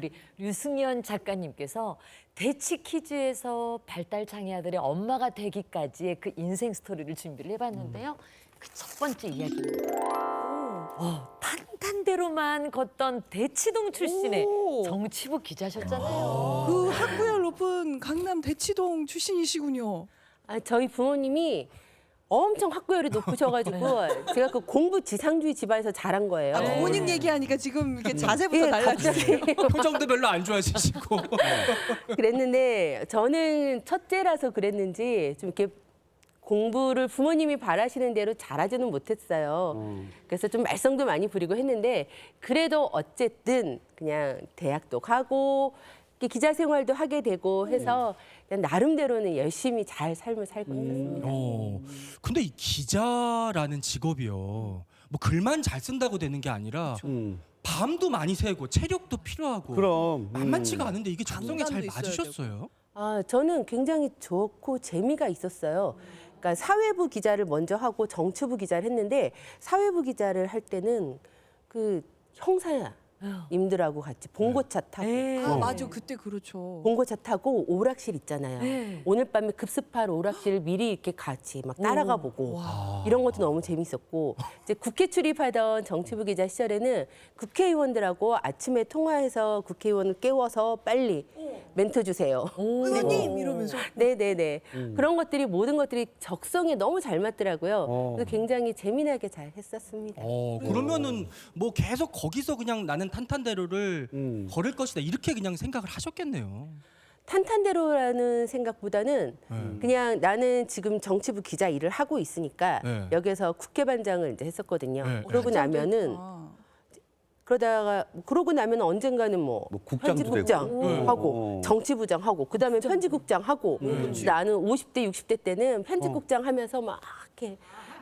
우리 류승연 작가님께서 대치 퀴즈에서 발달 장애 아들의 엄마가 되기까지의 그 인생 스토리를 준비를 해봤는데요. 그 첫 번째 이야기입니다. 탄탄대로만 걷던 대치동 출신의 정치부 기자셨잖아요. 그 학구열 높은 강남 대치동 출신이시군요. 아, 저희 부모님이 엄청 학구열이 높으셔가지고 제가 그 공부 지상주의 집안에서 자란 거예요. 아, 부모님 얘기하니까 지금 이렇게 자세부터 달라지세요. 표정도 별로 안 좋아지시고. 그랬는데 저는 첫째라서 그랬는지 좀 이렇게 공부를 부모님이 바라시는 대로 잘하지는 못했어요. 그래서 좀 말썽도 많이 부리고 했는데 그래도 어쨌든 그냥 대학도 가고 이렇게 기자 생활도 하게 되고 해서 그냥 나름대로는 열심히 잘 삶을 살고 있었습니다. 근데 이 기자라는 직업이요. 뭐 글만 잘 쓴다고 되는 게 아니라 밤도 많이 새고 체력도 필요하고 그럼 만만치가 않은데 이게 적성에 잘 강단도 있어야 맞으셨어요? 아, 저는 굉장히 좋고 재미가 있었어요. 그러니까 사회부 기자를 먼저 하고 정치부 기자를 했는데 사회부 기자를 할 때는 그 형사님들하고 같이 봉고차 타고 아, 맞아. 그때 그렇죠. 봉고차 타고 오락실 있잖아요. 네. 오늘 밤에 급습할 오락실 미리 이렇게 같이 막 따라가 보고 이런 것도 너무 재밌었고 이제 국회 출입하던 정치부 기자 시절에는 국회의원들하고 아침에 통화해서 국회의원을 깨워서 빨리 멘트 주세요. 의원님 이러면서 네네네. 그런 것들이 모든 것들이 적성에 너무 잘 맞더라고요. 그래서 굉장히 재미나게 잘 했었습니다. 그러면은 뭐 계속 거기서 그냥 나는 탄탄대로를 걸을 것이다 이렇게 그냥 생각을 하셨겠네요. 탄탄대로라는 생각보다는 그냥 나는 지금 정치부 기자 일을 하고 있으니까 네. 여기서 국회반장을 이제 했었거든요. 네. 그러고 나면은 그러고 나면 언젠가는 뭐 국장도 편집국장 되고. 하고 정치부장 하고 그다음에 편집국장 하고 나는 50대 60대 때는 편집국장 하면서 막 이렇게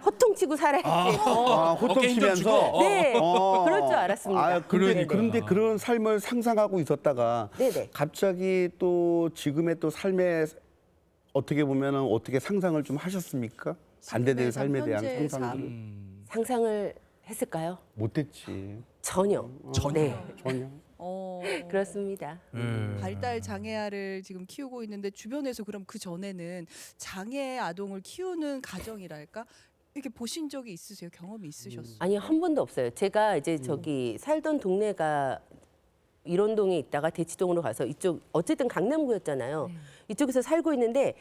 호통치고 살아야지. 호통 어깨 치면서. 네, 그럴 줄 알았습니다. 아, 그런데 그런 삶을 상상하고 있었다가 네네. 갑자기 또 지금의 또 삶에 어떻게 보면은 어떻게 상상을 좀 하셨습니까? 반대되는 삶에 대한 현재 상상을 상상을 했을까요? 못했지. 전혀. 네, 전혀. 그렇습니다. 발달 장애아를 지금 키우고 있는데 주변에서 그럼 그 전에는 장애 아동을 키우는 가정이랄까 이렇게 보신 적이 있으세요? 경험이 있으셨어요? 아니 한 번도 없어요. 제가 이제 저기 살던 동네가 일원동에 있다가 대치동으로 가서 이쪽 어쨌든 강남구였잖아요. 이쪽에서 살고 있는데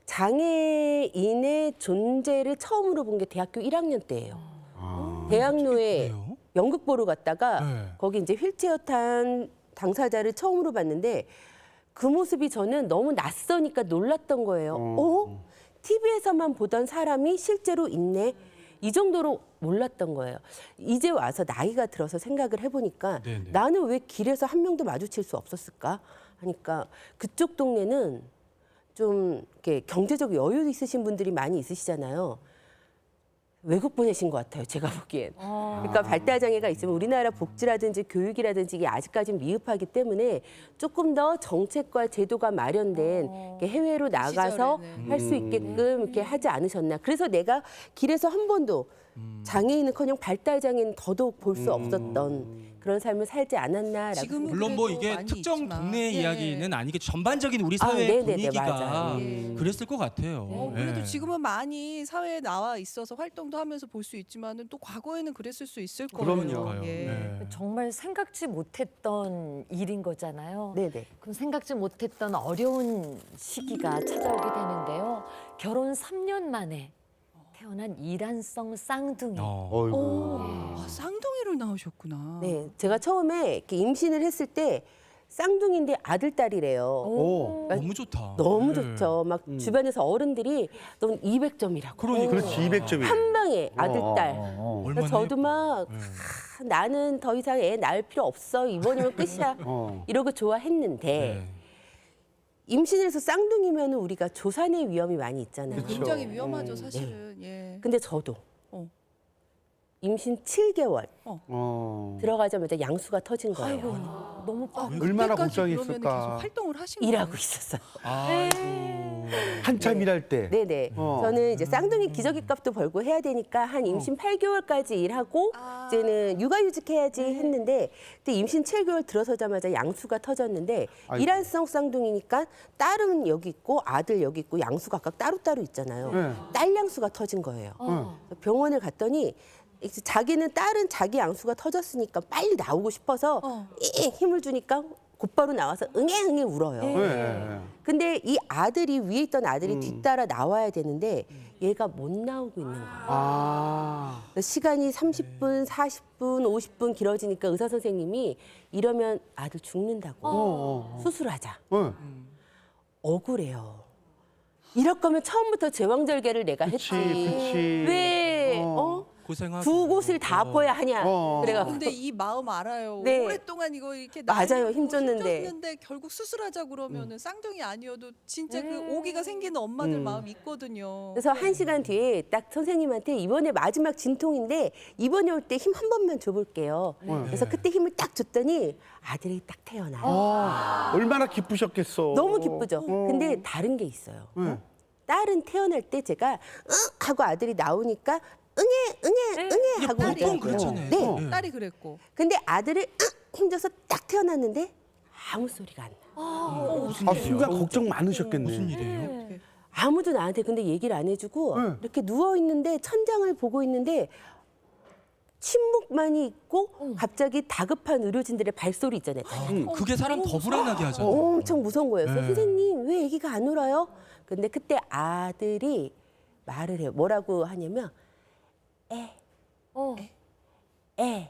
장애인의 존재를 처음으로 본 게 대학교 1학년 때예요. 대학로에 그래요? 연극 보러 갔다가 네. 거기 이제 휠체어 탄 당사자를 처음으로 봤는데 그 모습이 저는 너무 낯서니까 놀랐던 거예요. TV에서만 보던 사람이 실제로 있네. 이 정도로 몰랐던 거예요. 이제 와서 나이가 들어서 생각을 해보니까 네네. 나는 왜 길에서 한 명도 마주칠 수 없었을까 하니까 그쪽 동네는 좀 이렇게 경제적 여유 있으신 분들이 많이 있으시잖아요. 외국 보내신 것 같아요, 제가 보기엔. 그러니까 발달 장애가 있으면 우리나라 복지라든지 교육이라든지 이게 아직까지는 미흡하기 때문에 조금 더 정책과 제도가 마련된 이렇게 해외로 나가서 시절에는. 할 수 있게끔 이렇게 하지 않으셨나. 그래서 내가 길에서 한 번도 장애인은커녕 발달 장애는 더더욱 볼 수 없었던 그런 삶을 살지 않았나라고. 지금은 물론 뭐 그래도 이게 많이 특정 있지만. 동네의 예. 이야기는 아니겠죠. 전반적인 우리 아, 사회의 네네네, 분위기가 맞아요. 예. 그랬을 것 같아요. 그래도 예. 지금은 많이 사회에 나와 있어서 활동도 하면서 볼 수 있지만은 또 과거에는 그랬을 수 있을 그럼요. 거예요. 네. 정말 생각지 못했던 일인 거잖아요. 네네. 그럼 생각지 못했던 어려운 시기가 찾아오게 되는데요. 결혼 3년 만에 태어난 이란성 쌍둥이. 어이구. 아, 쌍둥이를 낳으셨구나. 네, 제가 처음에 이렇게 임신을 했을 때 쌍둥이인데 아들 딸이래요. 오. 너무 좋다. 너무 예. 좋죠. 막 주변에서 어른들이 넌 200점이라고. 그렇지 200점이. 한 방에 아들 딸. 얼마나 그러니까 저도 막 예. 나는 더 이상 애 낳을 필요 없어. 이번이면 끝이야. 이러고 좋아했는데 네. 임신을 해서 쌍둥이면 우리가 조산의 위험이 많이 있잖아요. 굉장히 위험하죠, 사실은. 예. 근데 저도 어. 임신 7개월 어. 들어가자마자 양수가 터진 거예요. 너무 빡. 얼마나 그때까지 그러면은 걱정했을까. 계속 활동을 하신 일하고 거예요? 있었어요. 아이고. 한참 일할 때. 네네. 저는 이제 쌍둥이 기저귀 값도 벌고 해야 되니까 한 임신 8개월까지 일하고 이제는 육아휴직해야지 했는데 그때 임신 7개월 들어서자마자 양수가 터졌는데 아이고. 일란성 쌍둥이니까 딸은 여기 있고 아들 여기 있고 양수 각각 따로따로 있잖아요. 네. 딸 양수가 터진 거예요. 병원을 갔더니 이제 자기는 딸은 자기 양수가 터졌으니까 빨리 나오고 싶어서 힘을 주니까 곧바로 나와서 응애응애 울어요. 네. 근데 이 아들이 위에 있던 아들이 뒤따라 나와야 되는데 얘가 못 나오고 있는 거예요. 아. 시간이 30분, 40분, 50분 길어지니까 의사 선생님이 이러면 아들 죽는다고 수술하자. 네. 억울해요. 이럴 거면 처음부터 제왕절개를 내가 그치, 했지. 그치. 왜 고생하고. 두 곳을 다 아파야 하냐. 그래가지고 근데 이 마음 알아요. 네. 오랫동안 이거 이렇게 맞아요. 나누고 힘줬는데. 결국 수술하자 그러면은 쌍둥이 아니어도 진짜 그 오기가 생기는 엄마들 마음이 있거든요. 그래서 1시간 뒤에 딱 선생님한테 이번에 마지막 진통인데 이번에 올 때 힘 한 번만 줘볼게요. 그래서 그때 힘을 딱 줬더니 아들이 딱 태어나요. 얼마나 기쁘셨겠어. 너무 기쁘죠. 근데 다른 게 있어요. 딸은 태어날 때 제가 응 하고 아들이 나오니까 응애 하고 보통 오더라고요. 그렇잖아요. 네. 딸이 그랬고. 근데 아들을 힘줘서 딱 태어났는데 아무 소리가 안 나. 무슨 아, 일이에요? 순간 걱정 많으셨겠네. 무슨 일이에요? 아무도 나한테 근데 얘기를 안 해주고 네. 이렇게 누워 있는데 천장을 보고 있는데 침묵만이 있고 갑자기 다급한 의료진들의 발소리 있잖아요. 그게 사람 더 불안하게 하잖아요. 엄청 무서운 거예요. 그래서 네. 선생님 왜 아기가 안 울어요? 근데 그때 아들이 말을 해요. 뭐라고 하냐면 에?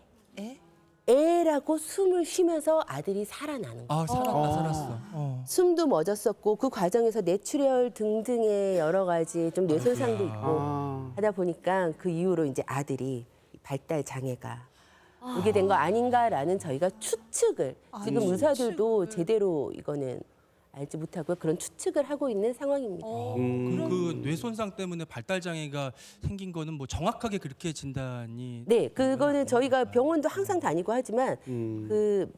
애라고 숨을 쉬면서 아들이 살아나는 거예요. 아, 살았어. 숨도 멎었었고 그 과정에서 뇌출혈 등등의 여러 가지 좀 뇌손상도 있고 아. 하다 보니까 그 이후로 이제 아들이 발달 장애가 오게 된 거 아닌가라는 저희가 추측을 지금 의사들도 추측을. 제대로 이거는 알지 못하고 그런 추측을 하고 있는 상황입니다. 그럼 그 뇌손상 때문에 발달 장애가 생긴 거는 뭐 정확하게 그렇게 진단이 네, 그거는 저희가 병원도 항상 다니고 하지만 그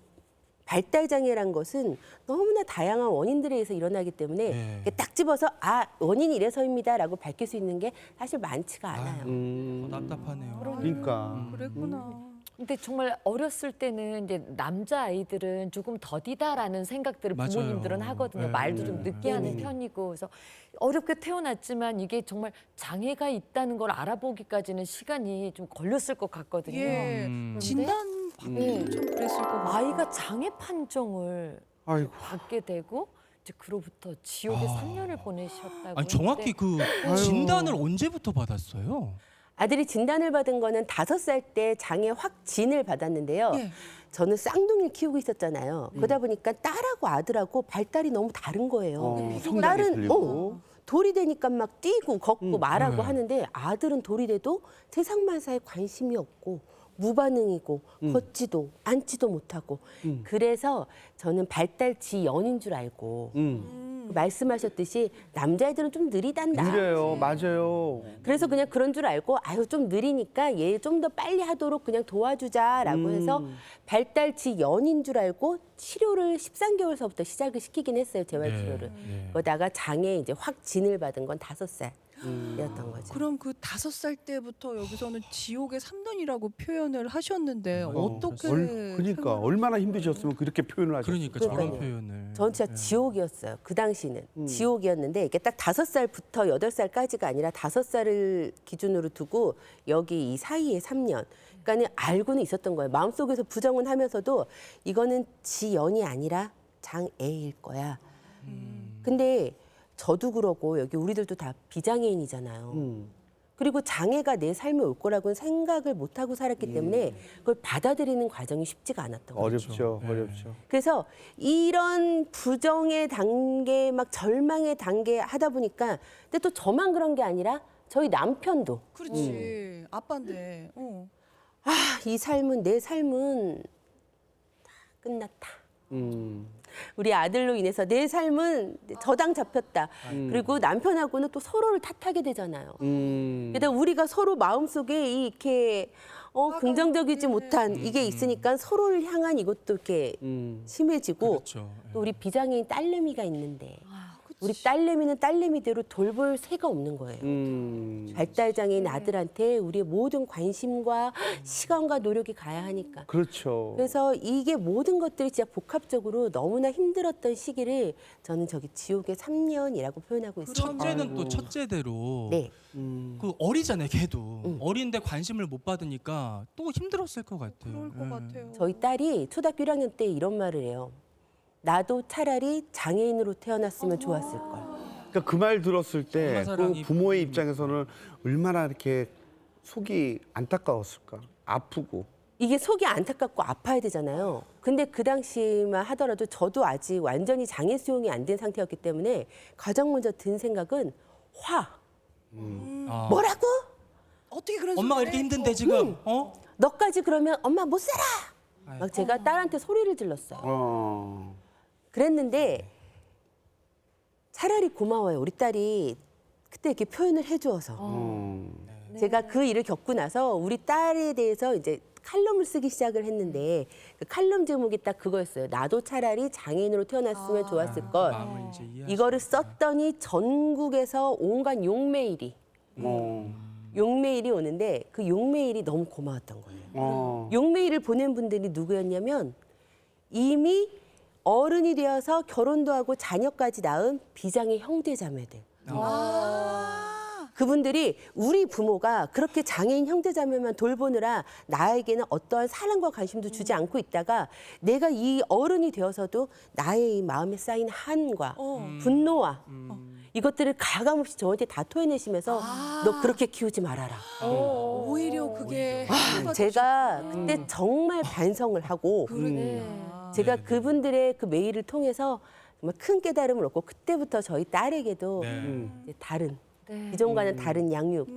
발달 장애란 것은 너무나 다양한 원인들에 의해서 일어나기 때문에 네. 이렇게 딱 집어서 아 원인이 이래서입니다라고 밝힐 수 있는 게 사실 많지가 않아요. 답답하네요. 그러니까. 그랬구나. 근데 정말 어렸을 때는 이제 남자 아이들은 조금 더디다라는 생각들을 맞아요. 부모님들은 하거든요. 네. 말도 좀 늦게 하는 편이고 그래서 어렵게 태어났지만 이게 정말 장애가 있다는 걸 알아보기까지는 시간이 좀 걸렸을 것 같거든요. 예. 진단 받기도 좀 그랬을 것 같고. 아이가 장애 판정을 아이고. 받게 되고 이제 그로부터 지옥의 3년을 보내셨다고. 아니 정확히 했는데 그 진단을 언제부터 받았어요? 아들이 진단을 받은 거는 5살 때 장애 확진을 받았는데요. 예. 저는 쌍둥이를 키우고 있었잖아요. 그러다 보니까 딸하고 아들하고 발달이 너무 다른 거예요. 성장이 딸은 틀리고. 돌이 되니까 막 뛰고 걷고 말하고 네. 하는데 아들은 돌이 돼도 세상 만사에 관심이 없고 무반응이고 걷지도 앉지도 못하고 그래서 저는 발달 지연인 줄 알고 말씀하셨듯이 남자애들은 좀 느리단다. 그래요, 맞아요. 그래서 그냥 그런 줄 알고 아유 좀 느리니까 얘 좀 더 빨리 하도록 그냥 도와주자라고 해서 발달치 연인 줄 알고 치료를 13개월서부터 시작을 시키긴 했어요. 재활치료를. 그러다가 장애 이제 확진을 받은 건 5살이었던 거죠. 그럼 그 5살 때부터 여기서는 지옥의 3년이라고 표현을 하셨는데 어떻게? 그러니까 얼마나 힘드셨으면 그렇게 표현을 하셨어요. 그러니까 저런 그러니까요. 표현을. 전 진짜 지옥이었어요. 그 당시는 지옥이었는데 이게 딱 5살부터 8살까지가 아니라 5살을 기준으로 두고 여기 이 사이에 3년. 그러니까는 알고는 있었던 거예요. 마음속에서 부정은 하면서도 이거는 지연이 아니라 장애일 거야. 근데 저도 그러고 여기 우리들도 다 비장애인이잖아요. 그리고 장애가 내 삶에 올 거라고는 생각을 못 하고 살았기 때문에 그걸 받아들이는 과정이 쉽지가 않았던 거죠. 어렵죠, 어렵죠. 그래서 이런 부정의 단계, 막 절망의 단계 하다 보니까 근데 또 저만 그런 게 아니라 저희 남편도 그렇지. 아빠인데. 아, 이 삶은 내 삶은 다 끝났다. 우리 아들로 인해서 내 삶은 저당 잡혔다. 그리고 남편하고는 또 서로를 탓하게 되잖아요. 그러다 우리가 서로 마음속에 이렇게 긍정적이지 네. 못한 이게 있으니까 서로를 향한 이것도 이렇게 심해지고 그렇죠. 또 우리 비장애인 딸내미가 있는데 아, 그치. 우리 딸내미는 딸내미대로 돌볼 새가 없는 거예요. 발달장애인 아들한테 우리의 모든 관심과 시간과 노력이 가야 하니까. 그렇죠. 그래서 이게 모든 것들이 진짜 복합적으로 너무나 힘들었던 시기를 저는 저기 지옥의 3년이라고 표현하고 있어요. 첫째는 또 첫째대로 네. 그 어리잖아요, 걔도. 어린데 관심을 못 받으니까 또 힘들었을 것 같아요. 그럴 것 같아요. 저희 딸이 초등학교 1학년 때 이런 말을 해요. 나도 차라리 장애인으로 태어났으면 좋았을 걸. 그러니까 그 말 들었을 때 엄마 사랑이 그 부모의 입장에서는 얼마나 이렇게 속이 안타까웠을까? 아프고. 이게 속이 안타깝고 아파야 되잖아요. 근데 그 당시만 하더라도 저도 아직 완전히 장애 수용이 안 된 상태였기 때문에 가장 먼저 든 생각은 화. 아. 뭐라고? 어떻게 그런 엄마가 소리를 이렇게 해? 힘든데 지금 너까지 그러면 엄마 못 살아. 막 제가 딸한테 소리를 질렀어요. 그랬는데 차라리 고마워요. 우리 딸이 그때 이렇게 표현을 해주어서. 제가 그 일을 겪고 나서 우리 딸에 대해서 이제 칼럼을 쓰기 시작을 했는데 그 칼럼 제목이 딱 그거였어요. 나도 차라리 장애인으로 태어났으면 좋았을 걸. 마음을 이제 이해하시. 이거를 썼더니 전국에서 온갖 욕메일이 오는데 그 욕메일이 너무 고마웠던 거예요. 욕메일을 보낸 분들이 누구였냐면 이미 어른이 되어서 결혼도 하고 자녀까지 낳은 비장애 형제자매들. 그분들이 우리 부모가 그렇게 장애인 형제자매만 돌보느라 나에게는 어떠한 사랑과 관심도 주지 않고 있다가 내가 이 어른이 되어서도 나의 이 마음에 쌓인 한과 분노와 이것들을 가감없이 저한테 다 토해내시면서 너 그렇게 키우지 말아라. 오히려 그게 제가 그때 정말 반성을 하고 제가 그분들의 그 메일을 통해서 정말 큰 깨달음을 얻고 그때부터 저희 딸에게도 이제 다른 기존과는 다른 양육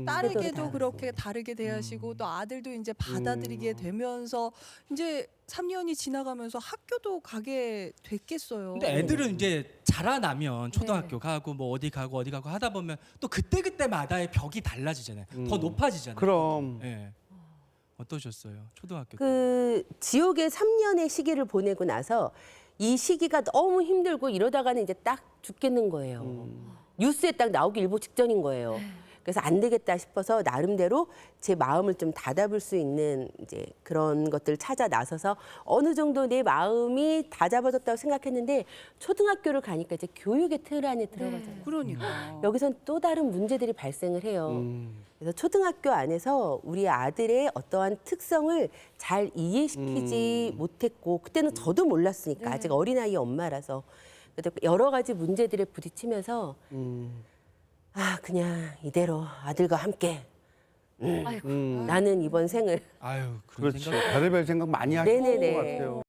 딸에게도 그렇게 다르게 대하시고 또 아들도 이제 받아들이게 되면서 이제 3년이 지나가면서 학교도 가게 됐겠어요. 근데 애들은 이제 자라나면 초등학교 가고 뭐 어디 가고 하다 보면 또 그때마다의 벽이 달라지잖아요. 더 높아지잖아요. 그럼. 예. 어떠셨어요? 초등학교 때. 그 지옥의 3년의 시기를 보내고 나서 이 시기가 너무 힘들고 이러다가는 이제 딱 죽겠는 거예요. 뉴스에 딱 나오기 일보 직전인 거예요. 그래서 안 되겠다 싶어서 나름대로 제 마음을 좀 다잡을 수 있는 이제 그런 것들을 찾아 나서서 어느 정도 내 마음이 다잡아졌다고 생각했는데 초등학교를 가니까 이제 교육의 틀 안에 들어가잖아요. 그러니까. 여기선 또 다른 문제들이 발생을 해요. 그래서 초등학교 안에서 우리 아들의 어떠한 특성을 잘 이해시키지 못했고 그때는 저도 몰랐으니까 아직 어린아이 엄마라서 그래도 여러 가지 문제들에 부딪히면서 아 그냥 이대로 아들과 함께 나는 이번 생을 아유, 그런 그렇지. 생각. 별의별 생각 많이 하실 것 네네네. 같아요.